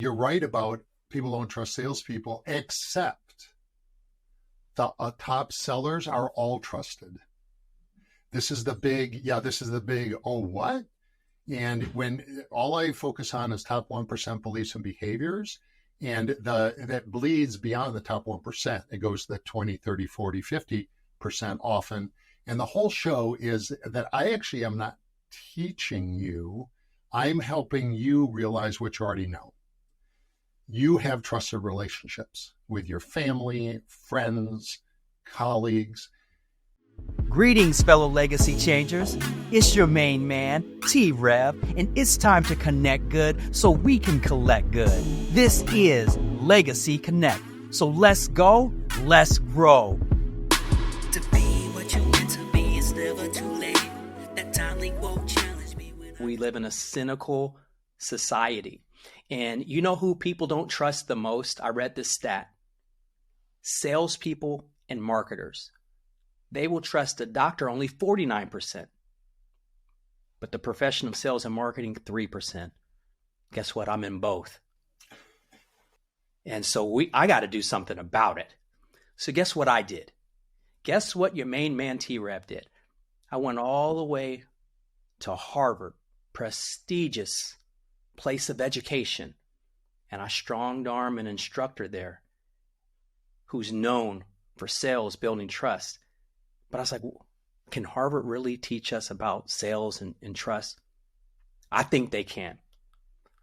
You're right about people don't trust salespeople, except the top sellers are all trusted. This is the big, oh, what? And when all I focus on is top 1% beliefs and behaviors, and that bleeds beyond the top 1%. It goes to the 20, 30, 40, 50% often. And the whole show is that I actually am not teaching you. I'm helping you realize what you already know. You have trusted relationships with your family, friends, colleagues. Greetings, fellow legacy changers. It's your main man, T-Rev, and it's time to connect good so we can collect good. This is Legacy Connect. So let's go, let's grow. To be what you meant to be, it's never too late. That timely quote challenged me when We live in a cynical society. And you know who people don't trust the most? I read this stat. Salespeople and marketers. They will trust a doctor only 49%. But the profession of sales and marketing, 3%. Guess what? I'm in both. And so I got to do something about it. So guess what I did? Guess what your main man T-Rev did? I went all the way to Harvard, prestigious place of education, and I strong-armed an instructor there who's known for sales, building trust. But I was like, can Harvard really teach us about sales and trust? I think they can.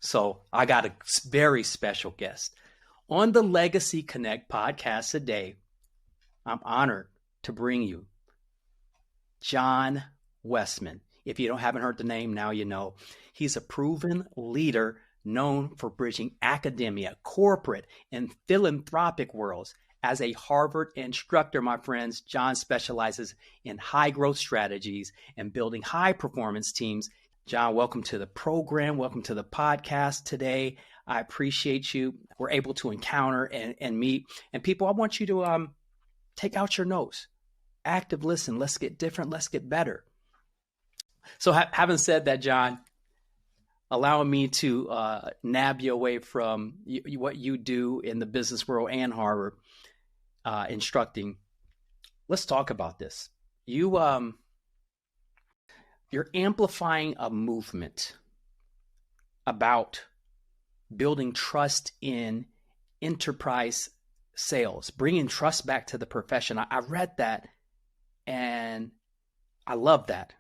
So I got a very special guest. On the Legacy Connect podcast today, I'm honored to bring you John Westman. If you haven't heard the name, now you know. He's a proven leader known for bridging academia, corporate, and philanthropic worlds. As a Harvard instructor, my friends, John specializes in high growth strategies and building high performance teams. John, welcome to the program. Welcome to the podcast today. I appreciate you. We're able to encounter and meet. And people, I want you to take out your notes. Active listen. Let's get different. Let's get better. So having said that, John, allowing me to nab you away from what you do in the business world and Harvard instructing, let's talk about this. You're amplifying a movement about building trust in enterprise sales, bringing trust back to the profession. I read that and I love that.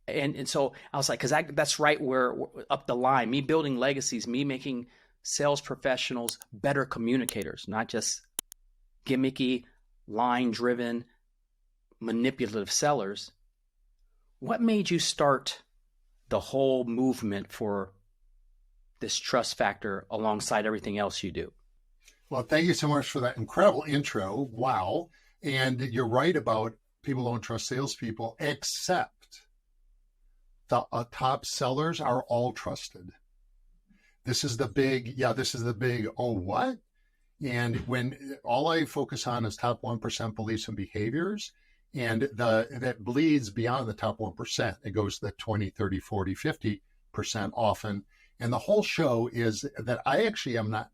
And so I was like, because that's right where up the line, me building legacies, me making sales professionals better communicators, not just gimmicky, line-driven, manipulative sellers. What made you start the whole movement for this trust factor alongside everything else you do? Well, thank you so much for that incredible intro. Wow. And you're right about people don't trust salespeople, except the top sellers are all trusted. This is the big, oh, what? And when all I focus on is top 1% beliefs and behaviors, and that bleeds beyond the top 1%. It goes to the 20, 30, 40, 50% often. And the whole show is that I actually am not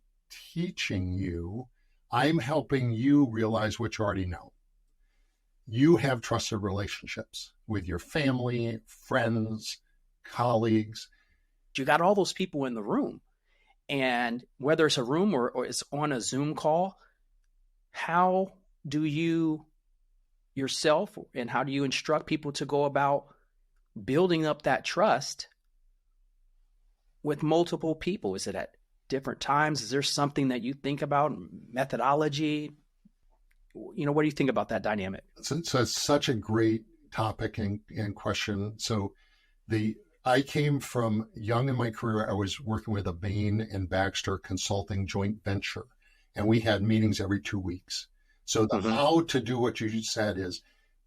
teaching you. I'm helping you realize what you already know. You have trusted relationships with your family, friends, colleagues. You got all those people in the room. And whether it's a room or it's on a Zoom call, how do you yourself and how do you instruct people to go about building up that trust with multiple people? Is it at different times? Is there something that you think about, methodology? What do you think about that dynamic? So it's such a great topic and question. So I came from young in my career. I was working with a Bain and Baxter consulting joint venture, and we had meetings every 2 weeks. So how to do what you just said is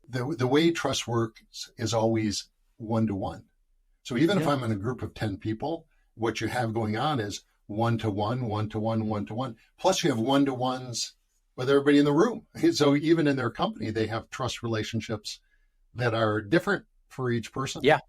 the way trust works is always one-to-one. So even if I'm in a group of 10 people, what you have going on is one-to-one, one-to-one, one-to-one. Plus you have one-to-ones with everybody in the room. So even in their company, they have trust relationships that are different for each person. Yeah.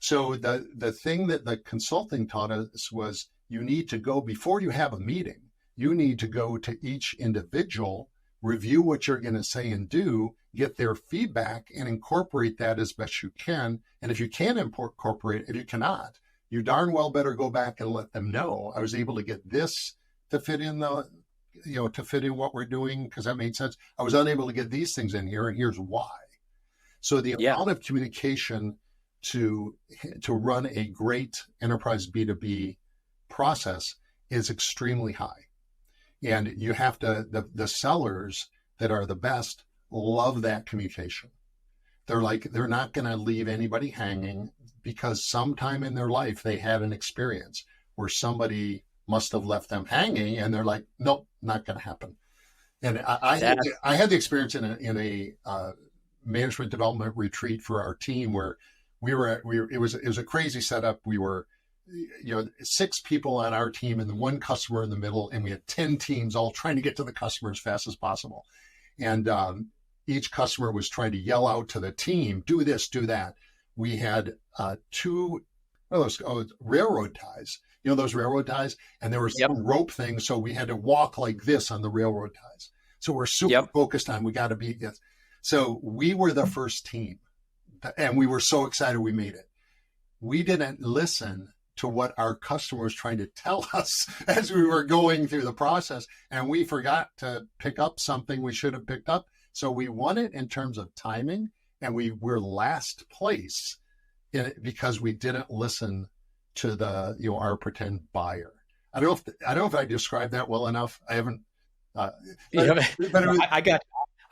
So the thing that the consulting taught us was you need to go before you have a meeting. You need to go to each individual, review what you're going to say and do, get their feedback, and incorporate that as best you can. And if you can incorporate, if you cannot, you darn well better go back and let them know, I was able to get this to fit in to fit in what we're doing, because that made sense. I was unable to get these things in here, and here's why. So the amount of communication to run a great enterprise B2B process is extremely high. And you have to, the sellers that are the best love that communication. They're not going to leave anybody hanging, because sometime in their life they had an experience where somebody must have left them hanging, and they're like, nope, not going to happen. And I had the experience in a management development retreat for our team where it was a crazy setup. We were 6 people on our team and 1 customer in the middle, and we had 10 teams all trying to get to the customer as fast as possible. And each customer was trying to yell out to the team, do this, do that. We had 2 railroad ties, those railroad ties, and there was some rope thing, so we had to walk like this on the railroad ties. So we're super focused on, we got to be this. So we were the first team, and we were so excited we made it. We didn't listen to what our customer was trying to tell us as we were going through the process, and we forgot to pick up something we should have picked up. So we won it in terms of timing, and we were last place in it because we didn't listen to the our pretend buyer. I don't know if I described that well enough. I haven't. I got.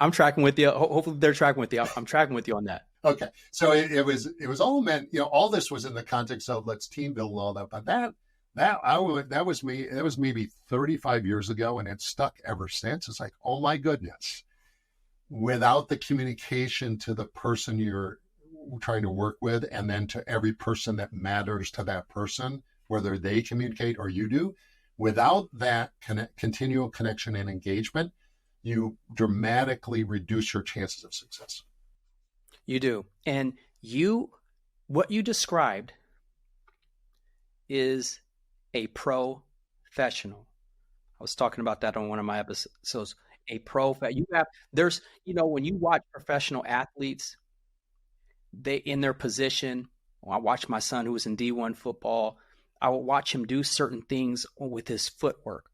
I'm tracking with you. Hopefully they're tracking with you. I'm tracking with you on that. Okay, so it was all meant. All this was in the context of let's team build and all that. But that was me. That was maybe 35 years ago, and it's stuck ever since. It's like, oh my goodness, without the communication to the person you're trying to work with, and then to every person that matters to that person, whether they communicate or you do, without that continual connection and engagement, you dramatically reduce your chances of success. You do. And what you described is a professional. I was talking about that on one of my episodes. When you watch professional athletes, they in their position. I watched my son who was in D1 football. I would watch him do certain things with his footwork.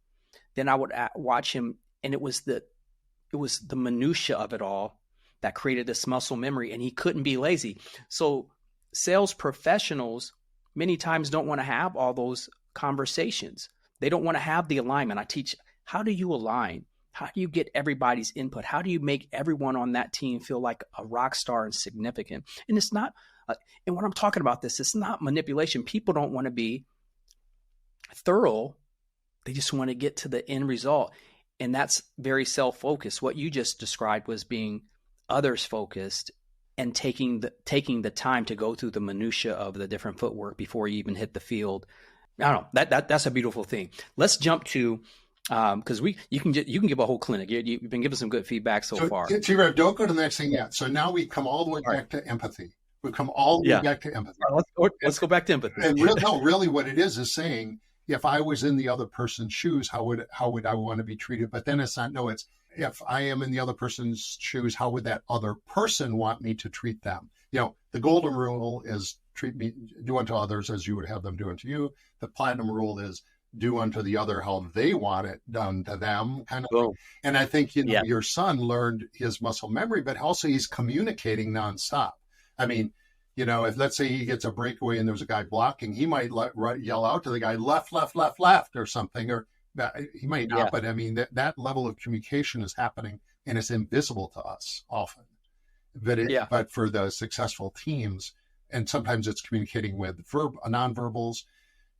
Then I would watch him, and it was the minutia of it all that created this muscle memory, and he couldn't be lazy. So sales professionals many times don't want to have all those conversations. They don't want to have the alignment. I teach, how do you align? How do you get everybody's input? How do you make everyone on that team feel like a rock star and significant? And it's not, and when I'm talking about this, it's not manipulation. People don't want to be thorough. They just want to get to the end result. And that's very self-focused. What you just described was being others focused and taking the time to go through the minutia of the different footwork before you even hit the field. I don't know. That's a beautiful thing. Let's jump to because you can give a whole clinic. You've been giving some good feedback so far. T-Rev, don't go to the next thing yet. So now we come all the way back to empathy. We come all the way back to empathy. Let's go back to empathy. And really what it is saying, if I was in the other person's shoes, how would I want to be treated? But then it's not, no, it's if I am in the other person's shoes, how would that other person want me to treat them? The golden rule is do unto others as you would have them do unto you. The platinum rule is do unto the other how they want it done to them, kind of thing. And I think, your son learned his muscle memory, but also he's communicating nonstop. I mean, if let's say he gets a breakaway and there's a guy blocking, he might yell out to the guy, left, left, left, left, or something, or he might not, but I mean, that level of communication is happening, and it's invisible to us often. But for the successful teams, and sometimes it's communicating with nonverbals,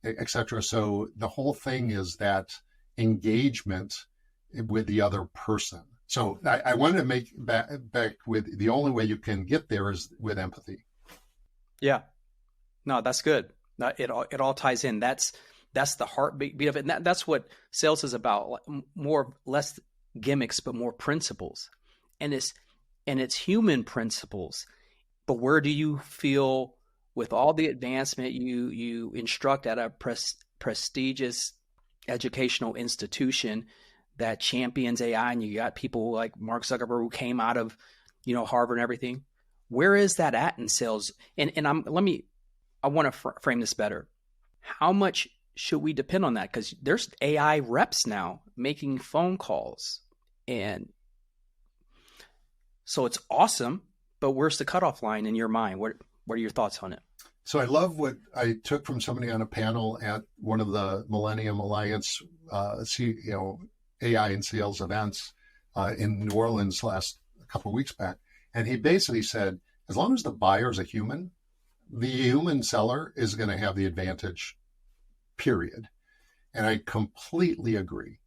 et cetera. So the whole thing is that engagement with the other person. So I wanted to make back with the only way you can get there is with empathy. Yeah, no, that's good. It all ties in. That's the heartbeat of it. And that's what sales is about. Less gimmicks, but more principles. And it's human principles. But where do you feel with all the advancement you instruct at a prestigious educational institution that champions AI, and you got people like Mark Zuckerberg who came out of, Harvard and everything. Where is that at in sales? And I want to frame this better. How much should we depend on that? Because there's AI reps now making phone calls, and so it's awesome. But where's the cutoff line in your mind? What are your thoughts on it? So I love what I took from somebody on a panel at one of the Millennium Alliance, AI and sales events in New Orleans a couple of weeks back. And he basically said, as long as the buyer is a human, the human seller is going to have the advantage, period. And I completely agree.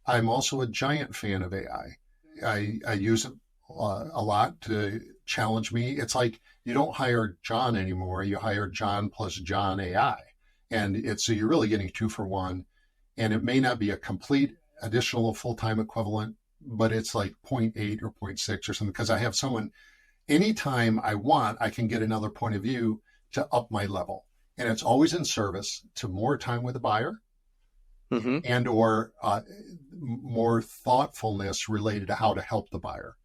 I'm also a giant fan of AI. I use it a lot to challenge me. It's like you don't hire John anymore. You hire John plus John AI. And so you're really getting 2 for 1. And it may not be a complete additional full-time equivalent, but it's like 0.8 or 0.6 or something, because I have someone, anytime I want, I can get another point of view to up my level. And it's always in service to more time with the buyer and or more thoughtfulness related to how to help the buyer.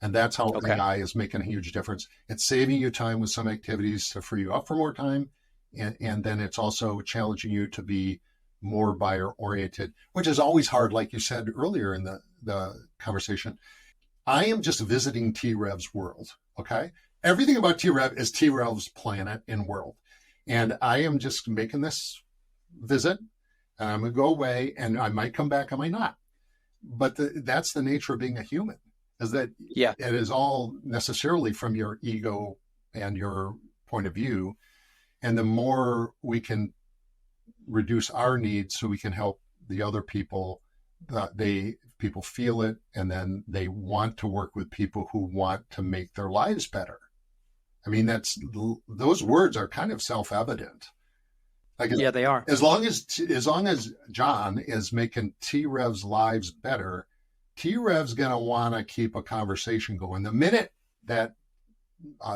And that's how AI is making a huge difference. It's saving you time with some activities to free you up for more time. And then it's also challenging you to be more buyer oriented, which is always hard. Like you said earlier in the conversation, I am just visiting T-Rev's world. Okay. Everything about T-Rev is T-Rev's planet and world. And I am just making this visit, and I'm going to go away, and I might come back, I might not. But that's the nature of being a human, is that it is all necessarily from your ego and your point of view. And the more we can reduce our needs so we can help the other people, people feel it, and then they want to work with people who want to make their lives better. I mean, those words are kind of self-evident. Like, they are. As long as John is making T-Rev's lives better, T-Rev's going to want to keep a conversation going. The minute that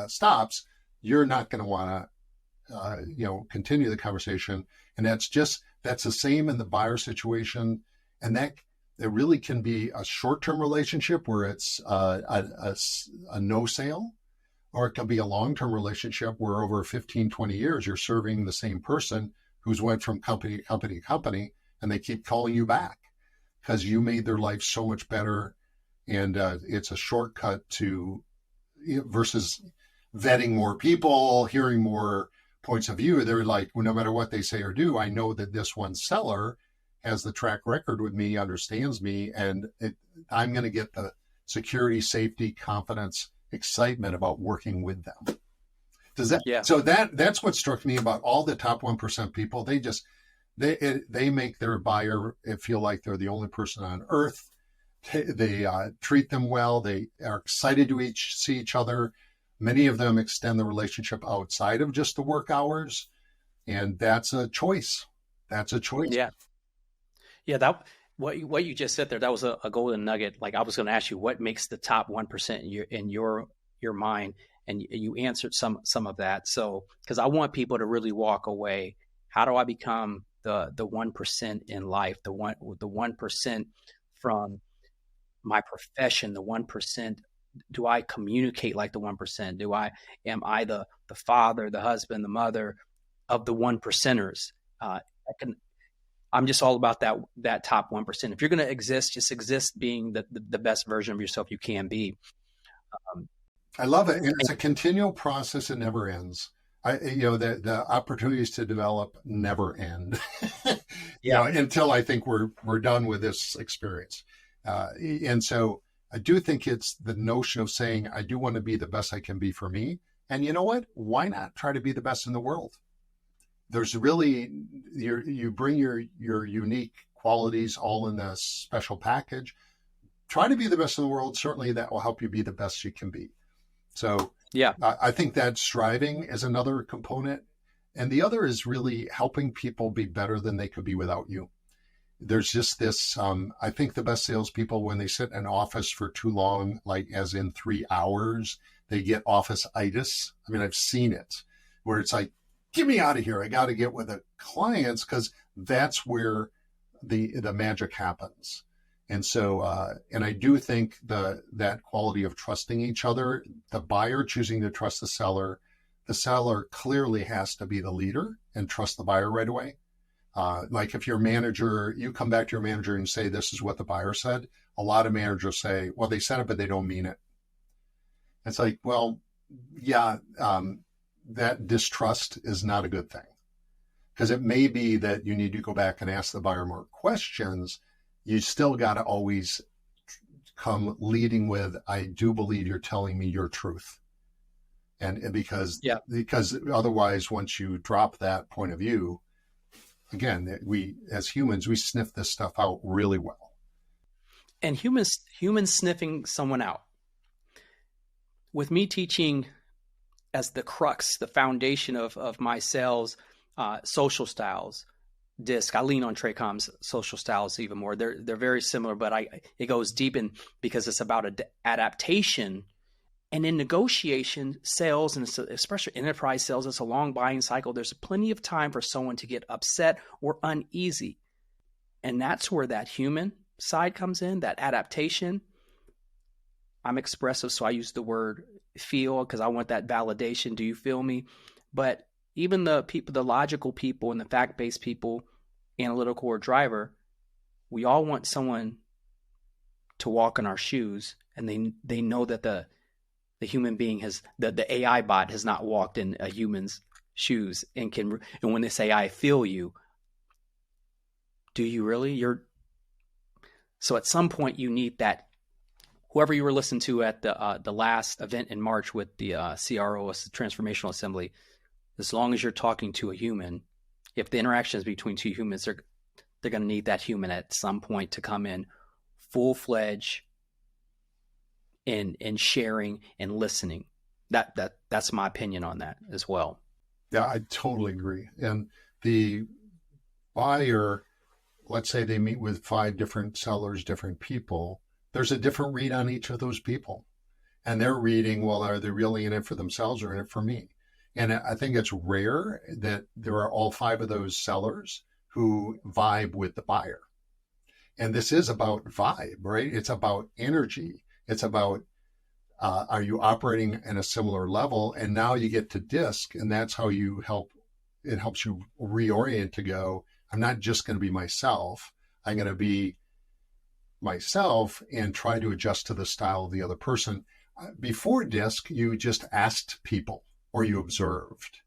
stops, you're not going to want to, continue the conversation. And that's the same in the buyer situation. And that it really can be a short-term relationship where it's a no sale, or it can be a long-term relationship where over 15, 20 years, you're serving the same person who's went from company to company to company, and they keep calling you back because you made their life so much better. And it's a shortcut versus vetting more people, hearing more points of view. They're like, well, no matter what they say or do, I know that this one seller has the track record with me, understands me, and I'm going to get the security, safety, confidence, excitement about working with them. Does that? Yeah. So that's what struck me about all the top 1% people. They make their buyer feel like they're the only person on earth. They treat them well. They are excited to see each other. Many of them extend the relationship outside of just the work hours, and that's a choice. Yeah. Yeah. What you just said there, that was a golden nugget. Like, I was going to ask you, what makes the top 1% in your mind, and you answered some of that. So, because I want people to really walk away. How do I become the 1% in life? The 1% from my profession. The 1%. Do I communicate like the 1%? Am I the father, the husband, the mother of the 1%ers? I'm just all about that top 1%. If you're going to exist, just exist being the best version of yourself you can be. I love it. And it's a continual process. It never ends. The opportunities to develop never end. Until I think we're done with this experience. And so I do think it's the notion of saying, I do want to be the best I can be for me. And you know what? Why not try to be the best in the world? There's really, you bring your unique qualities all in a special package. Try to be the best in the world. Certainly that will help you be the best you can be. So I think that striving is another component. And the other is really helping people be better than they could be without you. There's just this, I think the best salespeople, when they sit in an office for too long, like as in 3 hours, they get office-itis. I mean, I've seen it where it's like, get me out of here. I got to get with the clients, because that's where the magic happens. And so, and I do think that quality of trusting each other, the buyer choosing to trust the seller clearly has to be the leader and trust the buyer right away. Like if your manager, you come back to your manager and say, this is what the buyer said. A lot of managers say, well, they said it, but they don't mean it. It's like, well, yeah, that distrust is not a good thing, because it may be that you need to go back and ask the buyer more questions. You still got to always come leading with, I do believe you're telling me your truth. And because otherwise, once you drop that point of view, again, we as humans, we sniff this stuff out really well. And humans sniffing someone out. With me teaching as the crux, the foundation of my sales, social styles, DISC. I lean on Traycom's social styles even more. They're very similar, but it goes deep in, because it's about adaptation. And in negotiation, sales, and especially enterprise sales, it's a long buying cycle. There's plenty of time for someone to get upset or uneasy. And that's where that human side comes in, that adaptation. I'm expressive, so I use the word feel, because I want that validation. Do you feel me? But even the people, the logical people and the fact-based people, analytical or driver, we all want someone to walk in our shoes, and they know that the human being the AI bot has not walked in a human's shoes, and when they say, I feel you, do you really? So at some point you need that, whoever you were listening to at the last event in March with the CRO, Transformational Assembly, as long as you're talking to a human, if the interaction is between two humans, they're going to need that human at some point to come in full-fledged in sharing and listening. That's my opinion on that as well. Yeah, I totally agree. And the buyer, let's say they meet with 5 different sellers, different people, there's a different read on each of those people. And they're reading, well, are they really in it for themselves or in it for me? And I think it's rare that there are all 5 of those sellers who vibe with the buyer. And this is about vibe, right? It's about energy. It's about, are you operating in a similar level? And now you get to DISC, and that's how it helps you reorient to go, I'm not just going to be myself. I'm going to be myself and try to adjust to the style of the other person. Before DISC, you just asked people or you observed.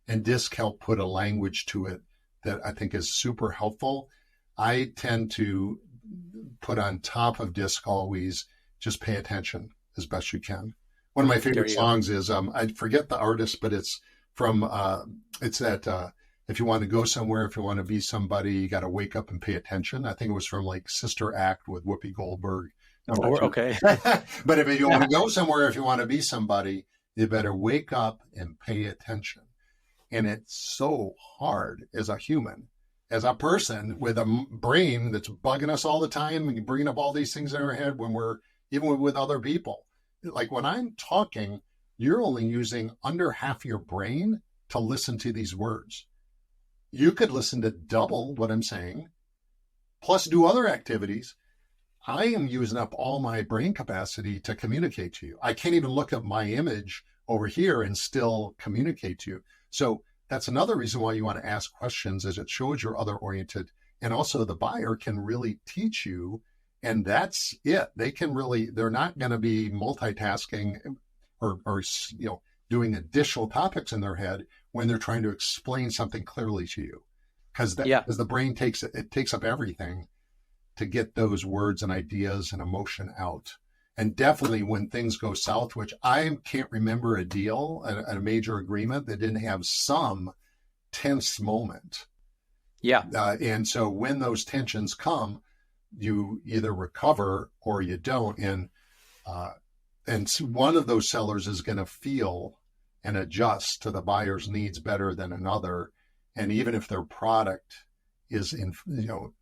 And DISC helped put a language to it that I think is super helpful. I tend to put on top of DISC always, just pay attention as best you can. One of my favorite songs is, I forget the artist, but it's from, it's that, if you want to go somewhere, if you want to be somebody, you got to wake up and pay attention. I think it was from like Sister Act with Whoopi Goldberg. Okay. But if you want to go somewhere, if you want to be somebody, you better wake up and pay attention. And it's so hard as a human, as a person with a brain that's bugging us all the time and bringing up all these things in our head when we're, even with other people. Like when I'm talking, you're only using under half your brain to listen to these words. You could listen to double what I'm saying, plus do other activities. I am using up all my brain capacity to communicate to you. I can't even look at my image over here and still communicate to you. So that's another reason why you want to ask questions, is it shows you're other oriented. And also the buyer can really teach you, and that's it. They can really, they're not going to be multitasking or doing additional topics in their head when they're trying to explain something clearly to you. Because the brain takes up everything to get those words and ideas and emotion out. And definitely when things go south, which I can't remember a deal, a major agreement that didn't have some tense moment. Yeah. And so when those tensions come, you either recover or you don't. And one of those sellers is going to feel and adjust to the buyer's needs better than another. And even if their product is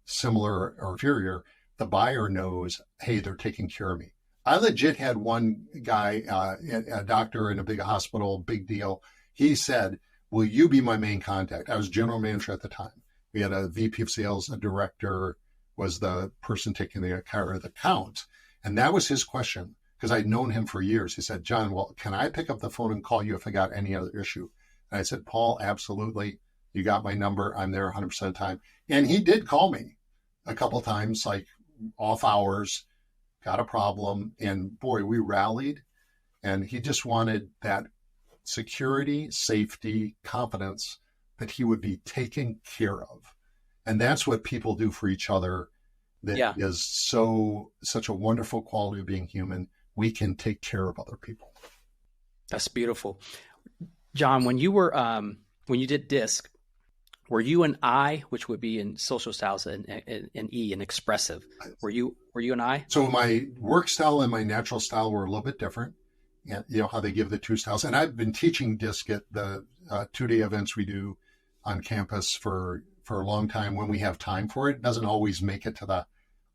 similar or inferior, the buyer knows, hey, they're taking care of me. I legit had one guy, a doctor in a big hospital, big deal. He said, will you be my main contact? I was general manager at the time. We had a VP of sales, a director was the person taking care of the account. And that was his question, because I'd known him for years. He said, John, well, can I pick up the phone and call you if I got any other issue? And I said, Paul, absolutely. You got my number. I'm there 100% of the time. And he did call me a couple of times, like off hours, got a problem. And boy, we rallied. And he just wanted that security, safety, confidence that he would be taken care of. And that's what people do for each other. That is such a wonderful quality of being human. We can take care of other people. That's beautiful. John, when you were, when you did DISC, were you an I, which would be in social styles, and E, an expressive? Were you an I? So my work style and my natural style were a little bit different. And you know how they give the two styles. And I've been teaching DISC at the 2-day events we do on campus for a long time when we have time for it. It doesn't always make it to the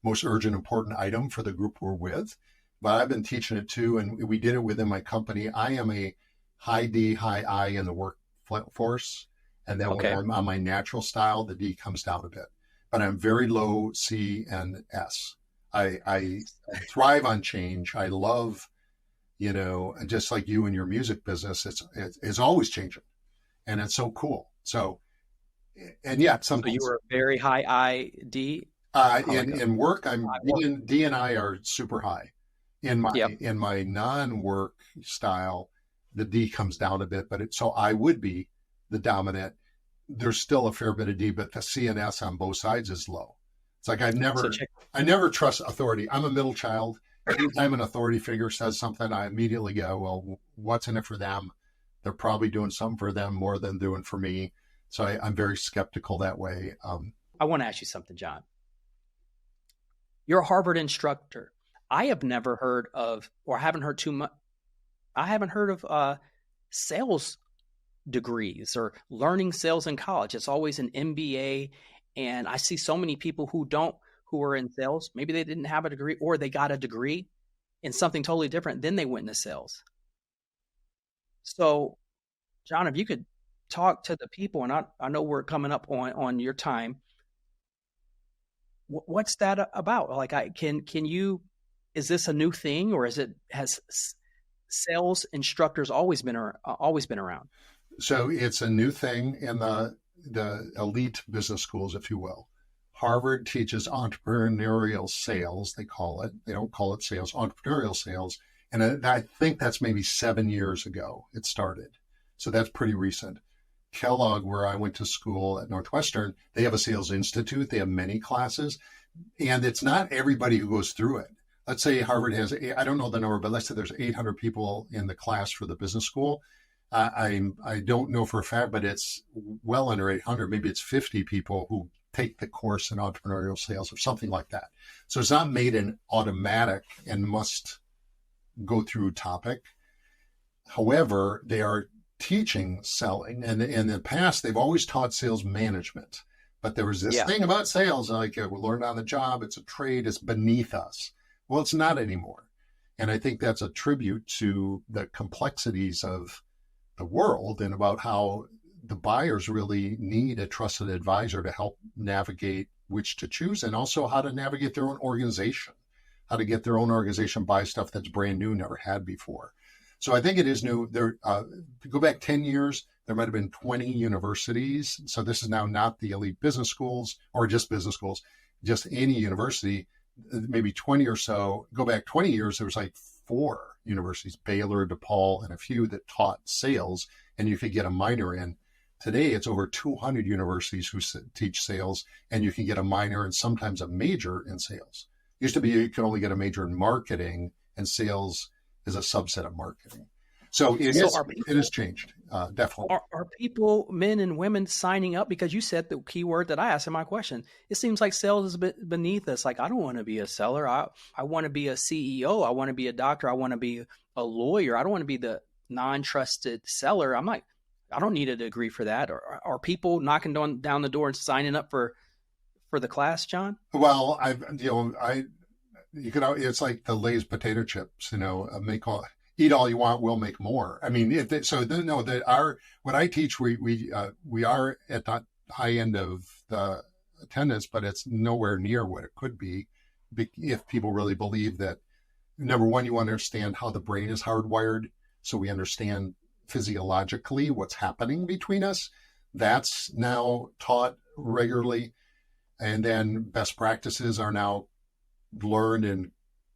most urgent, important item for the group we're with. But I've been teaching it too, and we did it within my company. I am a high D, high I in the workforce. And then when I'm on my natural style, the D comes down a bit. But I'm very low C and S. I thrive on change. I love, you know, just like you in your music business, it's always changing. And it's so cool. So, and yeah, So you were a very high I, D? In work, I'm D and I are super high. In my non-work style, the D comes down a bit, but so I would be the dominant. There's still a fair bit of D, but the C and S on both sides is low. It's like I never trust authority. I'm a middle child. Anytime an authority figure says something, I immediately go, well, what's in it for them? They're probably doing something for them more than doing for me. So I'm very skeptical that way. I want to ask you something, John. You're a Harvard instructor. I have never heard of, or haven't heard too much. I haven't heard of sales degrees or learning sales in college. It's always an MBA. And I see so many people who are in sales. Maybe they didn't have a degree, or they got a degree in something totally different. Then they went into sales. So, John, if you could talk to the people, and I know we're coming up on your time. What's that about? Like, can you? Is this a new thing, or has sales instructors always been around? So it's a new thing in the elite business schools, if you will. Harvard teaches entrepreneurial sales, they call it. They don't call it sales, entrepreneurial sales. And I think that's maybe 7 years ago it started. So that's pretty recent. Kellogg, where I went to school at Northwestern, they have a sales institute. They have many classes. And it's not everybody who goes through it. Let's say Harvard has, I don't know the number, but let's say there's 800 people in the class for the business school. I don't know for a fact, but it's well under 800. Maybe it's 50 people who take the course in entrepreneurial sales or something like that. So it's not made an automatic and must go through topic. However, they are teaching selling. And in the past, they've always taught sales management. But there was this thing about sales, like we learned on the job, it's a trade, it's beneath us. Well, it's not anymore. And I think that's a tribute to the complexities of the world and about how the buyers really need a trusted advisor to help navigate which to choose, and also how to navigate their own organization, how to get their own organization buy stuff that's brand new, never had before. So I think it is new. There, go back 10 years, there might have been 20 universities. So this is now not the elite business schools or just business schools, just any university, maybe 20 or so. Go back 20 years, there was like 4 universities, Baylor, DePaul, and a few that taught sales, and you could get a minor in. Today, it's over 200 universities who teach sales, and you can get a minor and sometimes a major in sales. It used to be you could only get a major in marketing, and sales is a subset of marketing. So it has changed, definitely. Are people, men and women, signing up? Because you said the key word that I asked in my question. It seems like sales is a bit beneath us. Like, I don't want to be a seller. I want to be a CEO. I want to be a doctor. I want to be a lawyer. I don't want to be the non-trusted seller. I'm like, I don't need a degree for that. Or are people knocking down the door and signing up for the class, John? Well, it's like the Lay's potato chips, eat all you want, we'll make more. I mean, what I teach, we are at the high end of the attendance, but it's nowhere near what it could be if people really believe that. Number one, you understand how the brain is hardwired, so we understand physiologically what's happening between us. That's now taught regularly, and then best practices are now learned and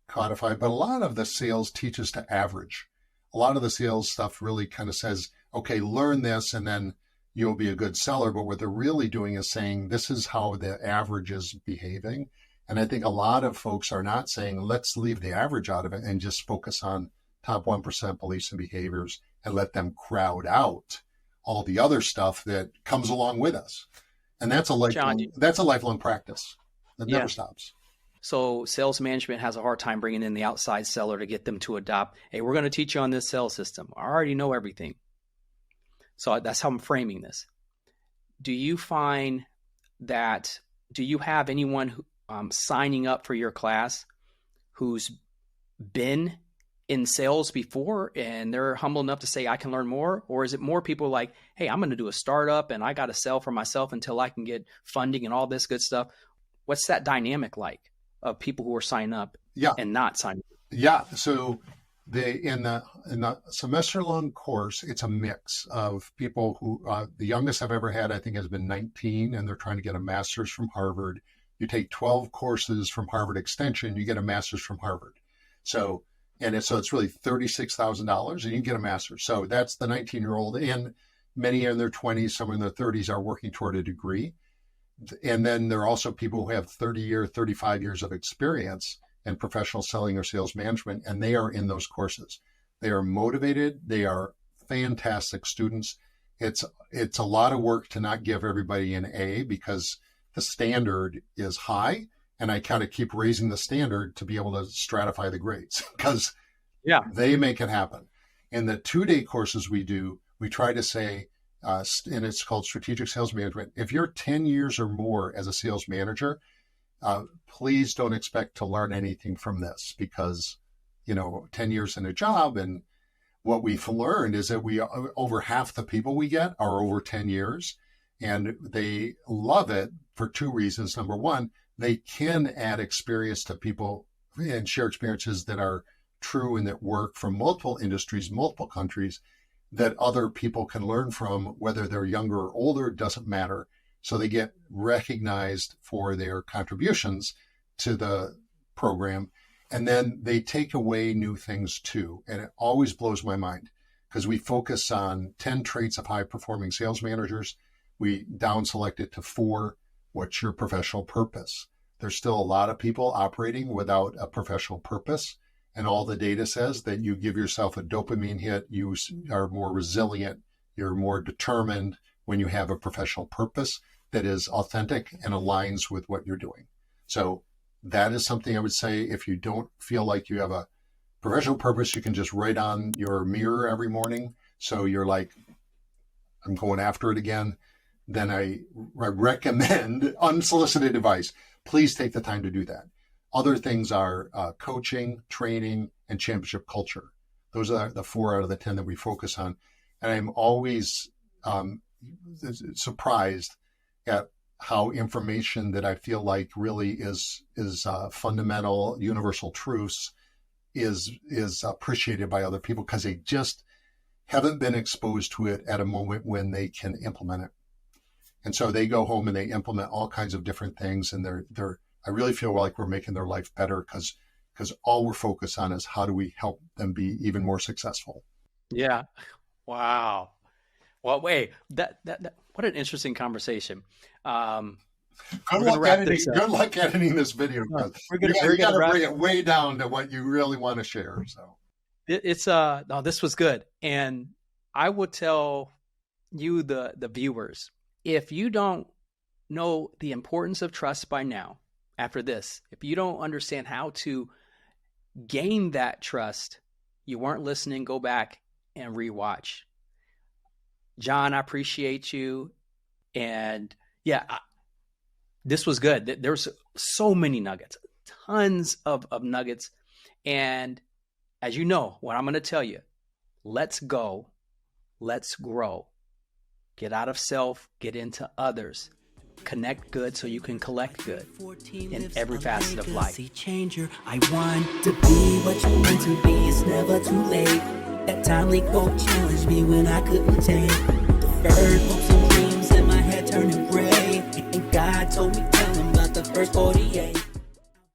codified. But a lot of the sales teaches to average. A lot of the sales stuff really kind of says, okay, learn this and then you'll be a good seller. But what they're really doing is saying, this is how the average is behaving. And I think a lot of folks are not saying, let's leave the average out of it and just focus on top 1% beliefs and behaviors and let them crowd out all the other stuff that comes along with us. And that's a lifelong practice that never stops. So sales management has a hard time bringing in the outside seller to get them to adopt, hey, we're going to teach you on this sales system. I already know everything. So that's how I'm framing this. Do you have anyone who, signing up for your class who's been in sales before and they're humble enough to say, I can learn more? Or is it more people like, hey, I'm going to do a startup and I got to sell for myself until I can get funding and all this good stuff? What's that dynamic like of people who are signing up and not signing up? Yeah. So in the semester-long course, it's a mix of people who, the youngest I've ever had, I think, has been 19, and they're trying to get a master's from Harvard. You take 12 courses from Harvard Extension, you get a master's from Harvard. So it's really $36,000 and you get a master's. So that's the 19-year-old, and many in their 20s, some in their 30s are working toward a degree. And then there are also people who have 35 years of experience in professional selling or sales management, and they are in those courses. They are motivated. They are fantastic students. It's a lot of work to not give everybody an A because the standard is high, and I kind of keep raising the standard to be able to stratify the grades because they make it happen. In the 2-day courses we do, we try to say, and it's called strategic sales management. If you're 10 years or more as a sales manager, please don't expect to learn anything from this because, 10 years in a job. And what we've learned is that over half the people we get are over 10 years, and they love it for 2 reasons. Number one, they can add experience to people and share experiences that are true and that work from multiple industries, multiple countries, that other people can learn from, whether they're younger or older, doesn't matter. So they get recognized for their contributions to the program. And then they take away new things too. And it always blows my mind because we focus on 10 traits of high performing sales managers. We down select it to 4. What's your professional purpose? There's still a lot of people operating without a professional purpose. And all the data says that you give yourself a dopamine hit, you are more resilient, you're more determined when you have a professional purpose that is authentic and aligns with what you're doing. So that is something I would say, if you don't feel like you have a professional purpose, you can just write on your mirror every morning. So you're like, I'm going after it again. Then I recommend unsolicited advice. Please take the time to do that. Other things are coaching, training, and championship culture. Those are the 4 out of the 10 that we focus on. And I'm always surprised at how information that I feel like really is fundamental, universal truths is appreciated by other people because they just haven't been exposed to it at a moment when they can implement it. And so they go home and they implement all kinds of different things, and I really feel like we're making their life better because all we're focused on is how do we help them be even more successful. Yeah. Wow. Well, wait, that what an interesting conversation. Good luck editing this video. We're going to bring it way down to what you really want to share. So this was good. And I would tell you, the viewers, if you don't know the importance of trust by now, after this, if you don't understand how to gain that trust, you weren't listening, go back and rewatch. John, I appreciate you. And this was good. There's so many nuggets, tons of nuggets. And as you know, what I'm going to tell you, let's go, let's grow. Get out of self, get into others. Connect good so you can collect good in every facet of life. Changer. I want to be what you meant to be. It's never too late. That timely quote challenged me when I couldn't take. Deferred hopes and dreams in my head turning gray. And God told me tell him about the first 48.